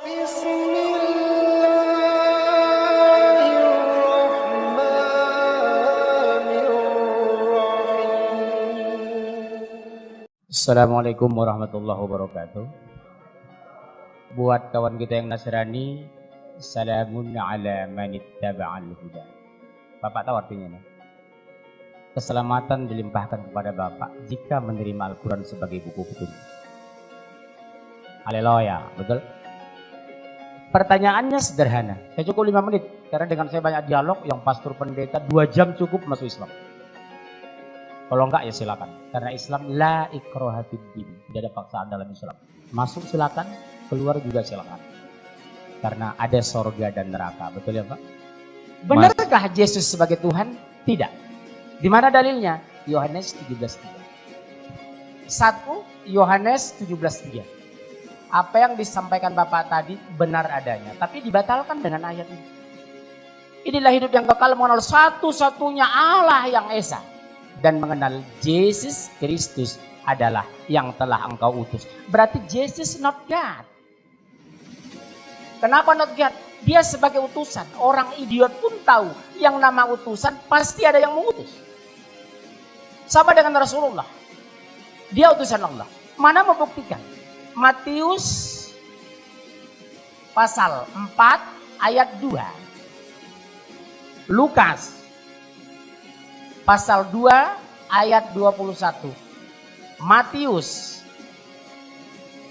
Assalamualaikum warahmatullahi wabarakatuh. Buat kawan kita yang Nasrani, salamun ala manittaba'al huda. Bapak tahu artinya? Keselamatan dilimpahkan kepada Bapak jika menerima Al-Quran sebagai buku petunjuk. Haleluya, betul? Pertanyaannya sederhana. Saya cukup 5 menit karena dengan saya banyak dialog, yang pastor pendeta 2 jam cukup masuk Islam. Kalau enggak ya silakan. Karena Islam la ikraha fid din, tidak ada paksaan dalam Islam. Masuk silakan, keluar juga silakan. Karena ada sorga dan neraka, betul ya Pak? Benarkah Yesus sebagai Tuhan? Tidak. Di mana dalilnya? Yohanes 17:3. 1 Yohanes 17:3. Apa yang disampaikan Bapak tadi benar adanya, tapi dibatalkan dengan ayat ini. Inilah hidup yang kekal, mengenal satu-satunya Allah yang esa dan mengenal Yesus Kristus adalah yang telah engkau utus. Berarti Jesus not God. Kenapa not God? Dia sebagai utusan. Orang idiot pun tahu yang nama utusan pasti ada yang mengutus. Sama dengan Rasulullah. Dia utusan Allah. Mana membuktikan? Matius pasal 4 ayat 2. Lukas pasal 2 ayat 21. Matius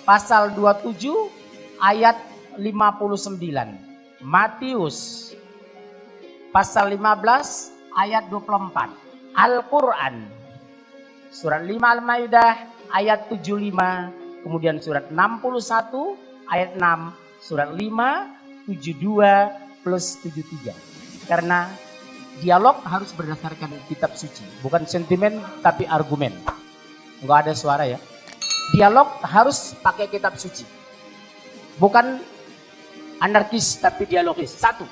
pasal 27 ayat 59. Matius pasal 15 ayat 24. Al-Quran surat 5 Al-Maidah ayat 75. Kemudian surat 61 ayat 6. Surat 5 72 plus 73. Karena dialog harus berdasarkan kitab suci, bukan sentimen tapi argumen. Enggak ada suara ya. Dialog harus pakai kitab suci, bukan anarkis tapi dialogis. 1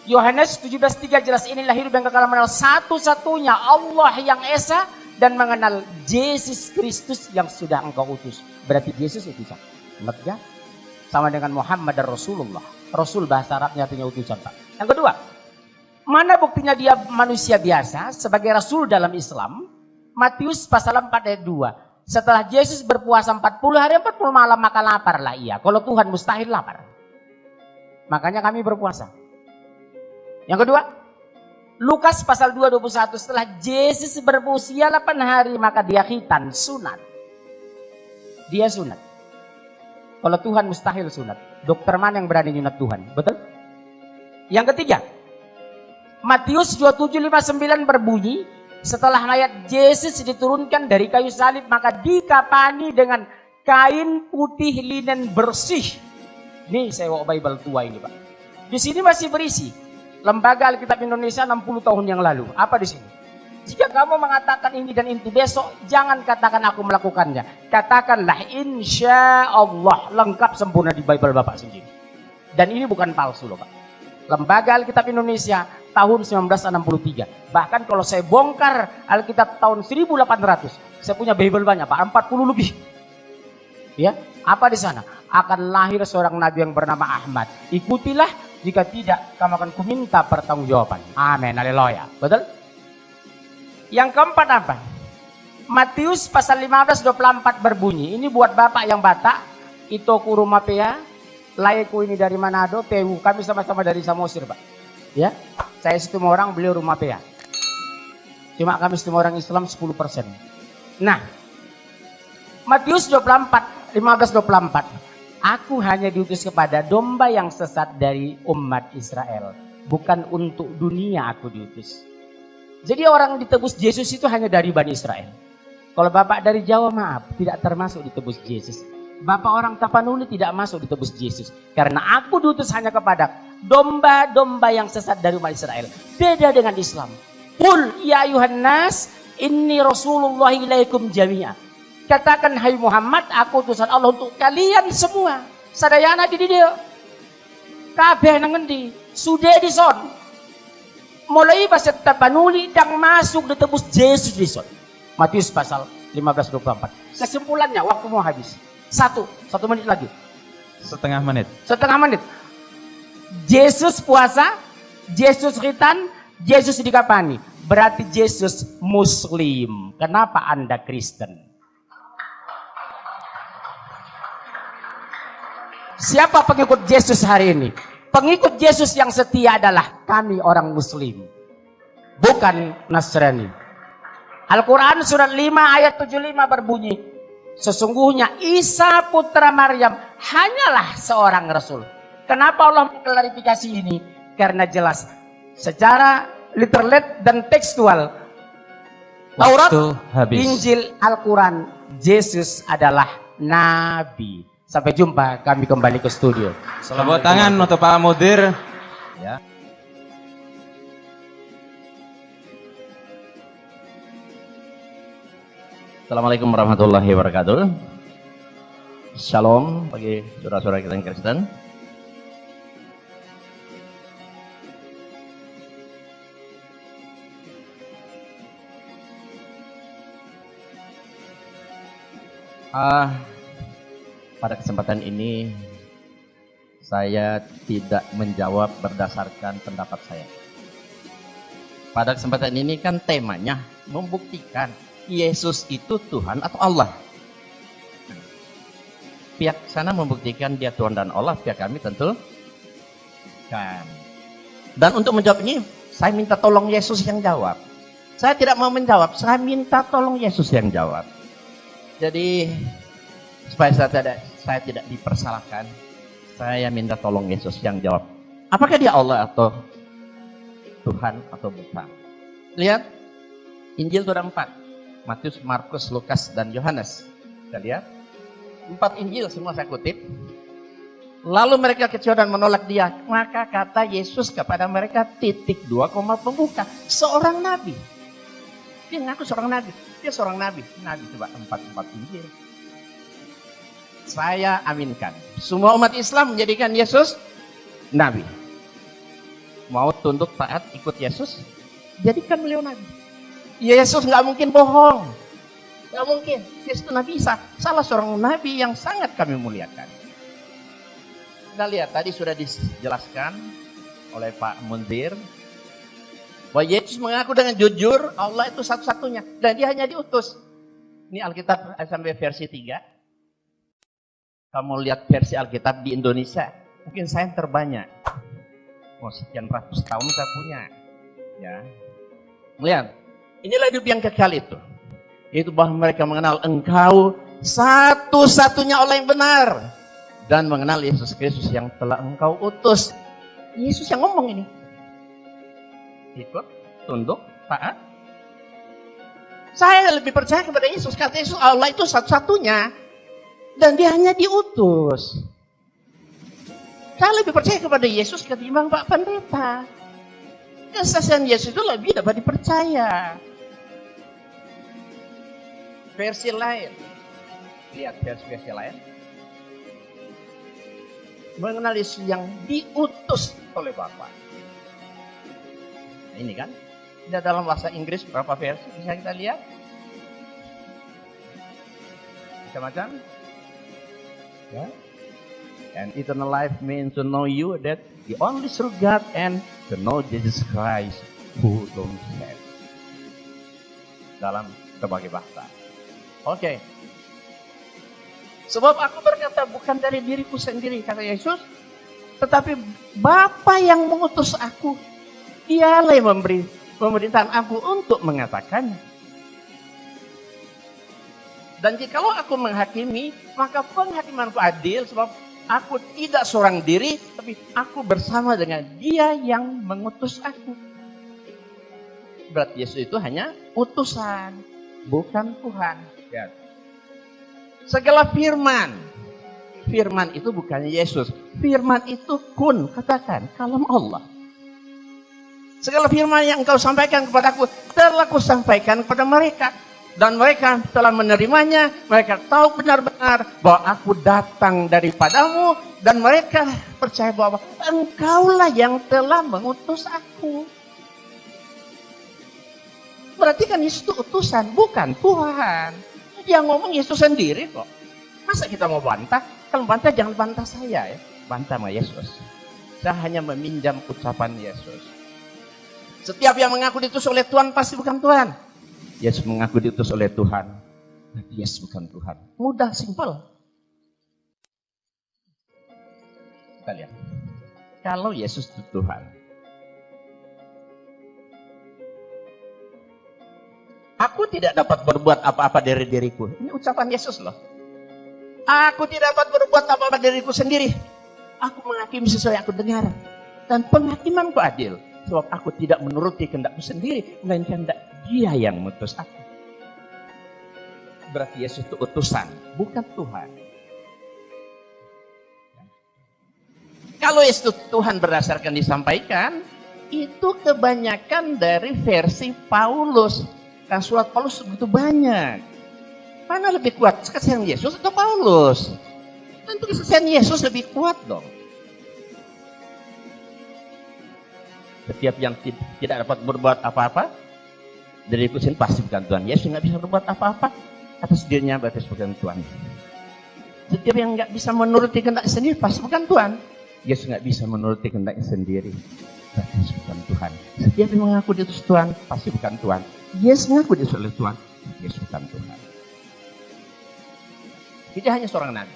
Yohanes 17:3 jelas, inilah hidup yang kekal, mengenal satu-satunya Allah yang esa dan mengenal Yesus Kristus yang sudah engkau utus. Berarti Yesus utusan. Ingat ya? Sama dengan Muhammad dan Rasulullah. Rasul bahasa Arabnya artinya utusan, Pak. Yang kedua, mana buktinya dia manusia biasa sebagai Rasul dalam Islam? Matius pasal 4 ayat 2. Setelah Yesus berpuasa 40 hari 40 malam maka laparlah ia. Kalau Tuhan mustahil lapar. Makanya kami berpuasa. Yang kedua, Lukas pasal 2:21. Setelah Yesus berusia 8 hari maka dia khitan, sunat. Dia sunat. Kalau Tuhan mustahil sunat. Dokter mana yang berani nyunat Tuhan? Betul? Yang ketiga, Matius 27:59 berbunyi, setelah mayat Yesus diturunkan dari kayu salib maka dikapani dengan kain putih linen bersih. Nih saya bawa Bible tua ini Pak. Di sini masih berisi Lembaga Alkitab Indonesia 60 tahun yang lalu. Apa di sini? Jika kamu mengatakan ini dan itu besok, jangan katakan aku melakukannya. Katakanlah insya Allah, lengkap sempurna di Bible Bapak sendiri. Dan ini bukan palsu loh Pak. Lembaga Alkitab Indonesia tahun 1963. Bahkan kalau saya bongkar Alkitab tahun 1800, saya punya Bible banyak Pak, 40 lebih. Ya, apa di sana? Akan lahir seorang nabi yang bernama Ahmad. Ikutilah, jika tidak kamu akan kuminta pertanggungjawaban. Amin, haleluya. Betul? Yang keempat apa? Matius pasal 15:24 berbunyi, ini buat Bapak yang Batak, Ito Kurumapea, Layeku ini dari Manado, Tewu, kami sama-sama dari Samosir Pak. Ya, saya setengah orang, beliau Rumapea. Cuma kami setengah orang Islam 10%. Nah, Matius 15:24. Aku hanya diutus kepada domba yang sesat dari umat Israel. Bukan untuk dunia aku diutus. Jadi orang ditebus Yesus itu hanya dari Bani Israel. Kalau Bapak dari Jawa maaf, tidak termasuk ditebus Yesus. Bapak orang Tapanuli tidak masuk ditebus Yesus. Karena aku diutus hanya kepada domba-domba yang sesat dari umat Israel. Beda dengan Islam. Qul ya ayuhan nas inni rasulullah ilaikum jami'a. Katakan hai Muhammad, aku utusan Allah untuk kalian semua. Sadayana di dia. Kabeh nang ngendi? Sudah dison. Mulai bahasa Tapanuli dan masuk ditebus Yesus dison. Matius pasal 15:24. Kesimpulannya waktu mau habis. Satu menit lagi. Setengah menit. Setengah menit. Yesus puasa, Yesus khitan, Yesus dikapani. Berarti Yesus Muslim. Kenapa Anda Kristen? Siapa pengikut Yesus hari ini? Pengikut Yesus yang setia adalah kami orang Muslim. Bukan Nasrani. Al-Quran surat 5 ayat 75 berbunyi, sesungguhnya Isa putra Maryam hanyalah seorang Rasul. Kenapa Allah mengklarifikasi ini? Karena jelas secara literal dan tekstual Taurat, Injil, Al-Quran, Yesus adalah Nabi. Sampai jumpa, kami kembali ke studio. Tepuk tangan untuk Pak Mudir. Ya. Assalamualaikum warahmatullahi wabarakatuh. Shalom bagi saudara-saudara kita yang Kristen. Pada kesempatan ini saya tidak menjawab berdasarkan pendapat saya. Pada kesempatan ini kan temanya membuktikan Yesus itu Tuhan atau Allah. Pihak sana membuktikan dia Tuhan dan Allah, pihak kami tentu kan. Dan untuk menjawab ini, saya minta tolong Yesus yang jawab. Saya tidak mau menjawab, saya minta tolong Yesus yang jawab. Jadi supaya saya tidak dipersalahkan, saya minta tolong Yesus yang jawab. Apakah dia Allah atau Tuhan atau bukan? Lihat, Injil itu ada 4. Matius, Markus, Lukas, dan Yohanes. Kita lihat. 4 Injil semua saya kutip. Lalu mereka kecewa dan menolak dia. Maka kata Yesus kepada mereka, titik 2 koma pembuka. Seorang nabi. Dia ngaku seorang nabi. Dia seorang nabi. Nabi coba 4 Injil. Saya aminkan. Semua umat Islam menjadikan Yesus nabi. Mau tunduk taat ikut Yesus, jadikan beliau nabi. Yesus nggak mungkin bohong. Nggak mungkin. Yesus itu Nabi Isa. Salah seorang nabi yang sangat kami muliakan. Kita lihat tadi sudah dijelaskan oleh Pak Munzir bahwa Yesus mengaku dengan jujur Allah itu satu-satunya. Dan dia hanya diutus. Ini Alkitab sampai versi 3. Kamu lihat versi Alkitab di Indonesia, mungkin saya yang terbanyak. Sekian ratus tahun saya punya. Ya. Lihat, inilah hidup yang kekal itu. Yaitu bahwa mereka mengenal Engkau satu-satunya Allah yang benar. Dan mengenal Yesus Kristus yang telah Engkau utus. Yesus yang ngomong ini. Ikut, tunduk, taat. Saya lebih percaya kepada Yesus. Kata Yesus, Allah itu satu-satunya. Dan dia hanya diutus. Saya lebih percaya kepada Yesus ketimbang Pak Pendeta. Kesaksian Yesus itu lebih dapat dipercaya. Versi lain. Lihat versi lain. Mengenal Yesus yang diutus oleh Bapa. Nah, ini kan. Ini dalam bahasa Inggris berapa versi bisa kita lihat? Macam-macam. Yeah. And eternal life means to know you, that the only true God, and to know Jesus Christ who don't save. Dalam berbagai bahasa. Oke. Sebab aku berkata bukan dari diriku sendiri, kata Yesus, tetapi Bapa yang mengutus aku. Dialah yang memberi pemerintahan aku untuk mengatakannya. Dan jikalau aku menghakimi, maka penghakimanku adil, sebab aku tidak seorang diri, tapi aku bersama dengan Dia yang mengutus aku. Berarti Yesus itu hanya utusan, bukan Tuhan. Ya. Segala firman itu bukan Yesus. Firman itu kun, katakan, kalam Allah. Segala firman yang engkau sampaikan kepadaku, telah aku sampaikan kepada mereka. Dan mereka telah menerimanya, mereka tahu benar-benar bahwa aku datang daripadamu, dan mereka percaya bahwa engkaulah yang telah mengutus aku. Berarti kan Yesus itu utusan, bukan Tuhan. Dia ngomong Yesus sendiri kok. Masa kita mau bantah? kalau bantah jangan bantah saya ya. Bantah sama Yesus. Saya hanya meminjam ucapan Yesus. Setiap yang mengaku diutus oleh Tuhan pasti bukan Tuhan. Yesus mengaku diutus oleh Tuhan. Tapi Yesus bukan Tuhan. Mudah, simpel. Kita lihat. Kalau Yesus itu Tuhan, aku tidak dapat berbuat apa-apa dari diriku. Ini ucapan Yesus loh. Aku tidak dapat berbuat apa-apa diriku sendiri. Aku menghakimi sesuai yang aku dengar. Dan penghakimanku adil. Sebab aku tidak menuruti kehendakku sendiri. Melainkan kehendak Dia yang mengutus aku. Berarti Yesus itu utusan, bukan Tuhan. Kalau Yesus Tuhan berdasarkan disampaikan, itu kebanyakan dari versi Paulus. Kan surat Paulus begitu banyak. Mana lebih kuat, kesaksian Yesus atau Paulus? Tentu kesaksian Yesus lebih kuat dong. Setiap yang tidak dapat berbuat apa-apa, dari sendiri pasti bukan Tuhan. Yesus nggak bisa berbuat apa-apa atas dirinya, berarti bukan Tuhan. Setiap yang nggak bisa menuruti kehendak sendiri, pasti bukan Tuhan. Yesus nggak bisa menuruti kehendaknya sendiri, berarti bukan Tuhan. Setiap yang mengaku diutus Tuhan, pasti bukan Tuhan. Yesus mengaku diutus oleh Tuhan, Yesus bukan Tuhan. Tidak hanya seorang nabi.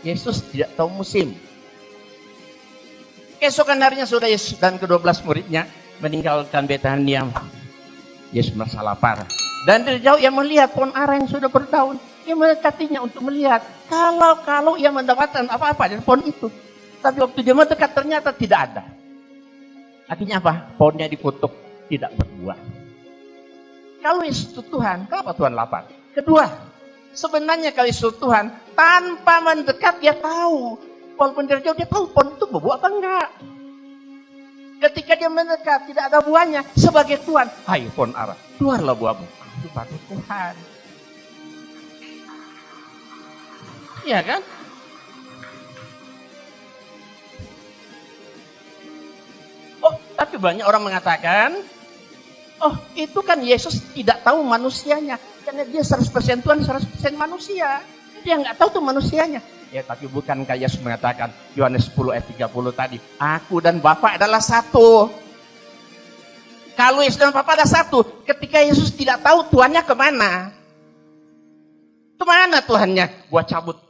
Yesus tidak tahu musim. Keesokan harinya sudah Yesus dan ke-12 muridnya meninggalkan Betania. Yesus merasa lapar. Dan dari jauh ia melihat pohon ara yang sudah berdaun. Ia mendekatinya untuk melihat kalau ia mendapatkan apa-apa dari pohon itu. Tapi waktu dia mendekat ternyata tidak ada. Artinya apa? Pohonnya dikutuk, tidak berbuah. Kalau Yesus itu Tuhan, kenapa Tuhan lapar? Kedua, sebenarnya kalau Yesus Tuhan, tanpa mendekat dia tahu. Walaupun dari jauh dia tahu pohon itu berbuah apa enggak. Ketika dia mendekat tidak ada buahnya, sebagai Tuhan, hai pohon ara, keluarlah buahmu. Itu baru Tuhan. Iya kan? Oh, tapi banyak orang mengatakan, oh itu kan Yesus tidak tahu manusianya. Karena dia 100% Tuhan, 100% manusia. Dia nggak tahu tuh manusianya. Ya, tapi bukankah Yesus mengatakan, Yohanes 10 ayat 30 tadi, aku dan Bapa adalah satu. Kalau Yesus dan Bapa adalah satu, ketika Yesus tidak tahu Tuhannya kemana. Kemana Tuhannya? Gua cabut.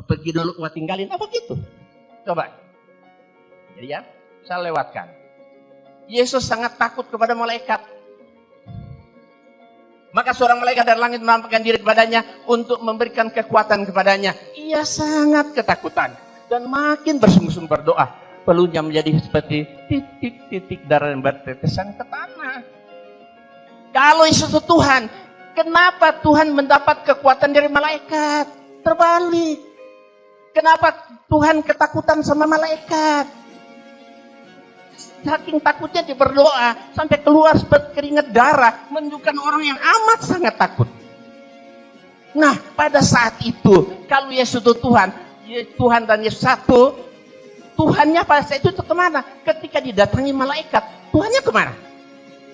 Pergi dulu, gua tinggalin. Apa gitu? Coba. Jadi ya, saya lewatkan. Yesus sangat takut kepada malaikat. Maka seorang malaikat dari langit menampakkan diri kepadanya untuk memberikan kekuatan kepadanya. Ia sangat ketakutan dan makin bersungguh-sungguh berdoa. Peluhnya menjadi seperti titik-titik darah yang bertetesan ke tanah. Kalau Yesus itu Tuhan, kenapa Tuhan mendapat kekuatan dari malaikat? Terbalik. Kenapa Tuhan ketakutan sama malaikat? Saking takutnya dia berdoa sampai keluar seperti keringat darah, menunjukkan orang yang amat sangat takut. Nah, pada saat itu, kalau Yesus itu Tuhan dan Yesus satu, Tuhannya pada saat itu kemana? Ketika didatangi malaikat, Tuhannya kemana?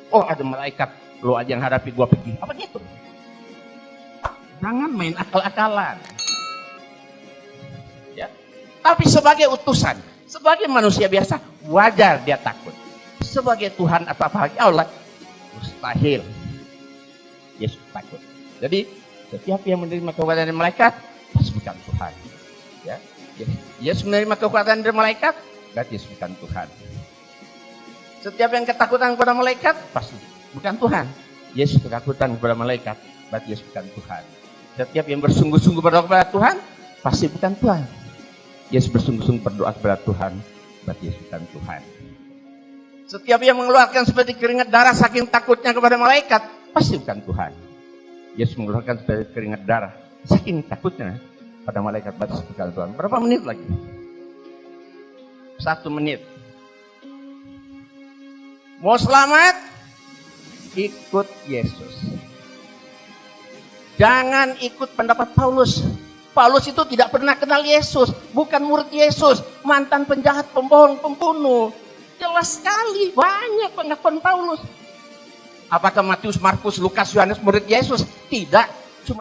Oh, ada malaikat, lo aja yang hadapi, gua pergi. Apa gitu? Jangan main akal-akalan. Ya. Tapi sebagai utusan, sebagai manusia biasa, wajar dia takut. Sebagai Tuhan atau apalagi Allah, mustahil. Yesus takut. Jadi, setiap yang menerima kekuatan dari malaikat, pasti bukan Tuhan. Ya. Yesus menerima kekuatan dari malaikat, berarti Yesus bukan Tuhan. Setiap yang ketakutan kepada malaikat, pasti bukan Tuhan. Yesus ketakutan kepada malaikat, berarti Yesus bukan Tuhan. Setiap yang bersungguh-sungguh berdoa kepada Tuhan, pasti bukan Tuhan. Yesus bersungguh-sungguh berdoa kepada Tuhan, berarti Yesus bukan Tuhan. Setiap yang mengeluarkan seperti keringat darah saking takutnya kepada malaikat, pasti bukan Tuhan. Yesus mengeluarkan seperti keringat darah saking takutnya pada malaikat, berarti bukan Tuhan. Berapa menit lagi? 1 menit. Mau selamat? Ikut Yesus. Jangan ikut pendapat Paulus. Paulus itu tidak pernah kenal Yesus, bukan murid Yesus, mantan penjahat, pembohong, pembunuh. Jelas sekali, banyak pengakuan Paulus. Apakah Matius, Markus, Lukas, Yohanes murid Yesus? Tidak.